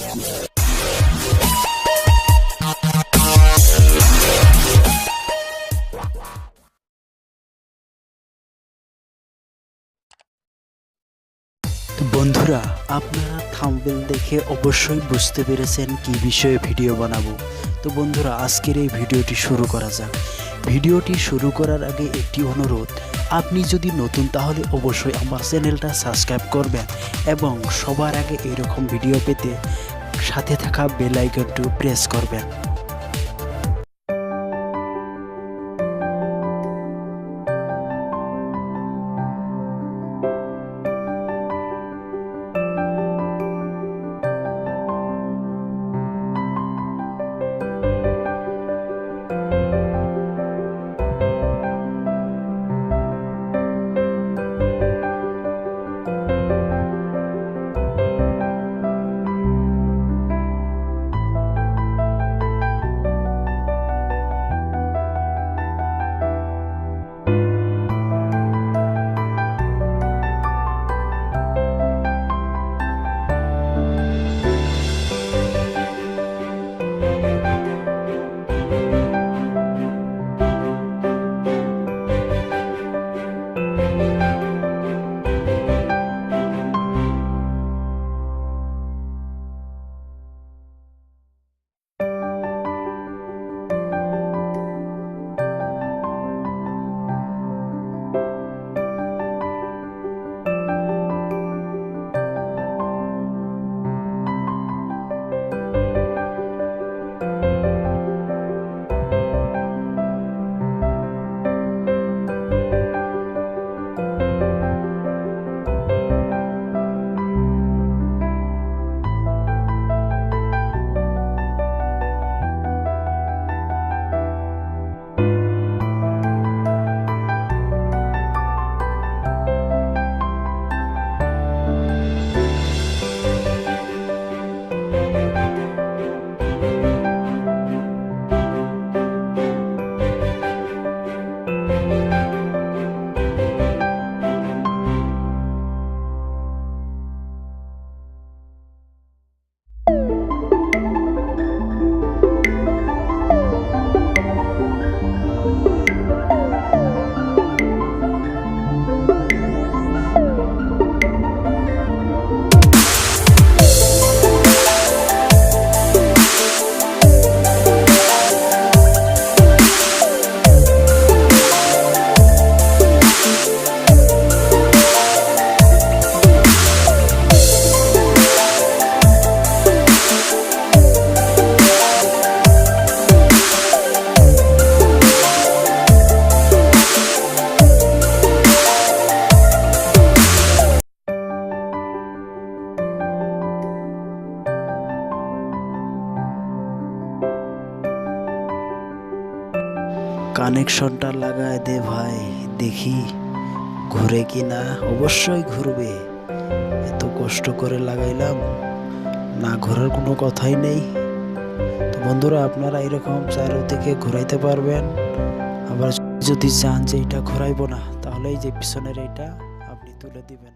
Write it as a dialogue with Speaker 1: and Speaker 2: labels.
Speaker 1: বন্ধুরা, আপনারা থাম্বনেল দেখে অবশ্যই বুঝতে পেরেছেন কি বিষয়ে ভিডিও বানাবো। তো বন্ধুরা, আজকের এই ভিডিওটি শুরু করা যাক। ভিডিওটি শুরু করার আগে একটি অনুরোধ, আপনি যদি নতুন তাহলে অবশ্যই আমার চ্যানেলটা সাবস্ক্রাইব করবেন এবং সবার আগে এরকম ভিডিও পেতে সাথে থাকা বেল আইকনটি প্রেস করবেন। কানেকশনটা লাগায় দে ভাই, দেখি ঘুরে কি না। অবশ্যই ঘুরবে, এত কষ্ট করে লাগাইলাম, না ঘোরার কোনো কথাই নেই। তো বন্ধুরা, আপনারা এরকম চারদিকে ঘোরাইতে পারবেন। আবার যদি চান যে এটা ঘোরাইবো না, তাহলে এই যে পিছনের এইটা আপনি তুলে দিবেন।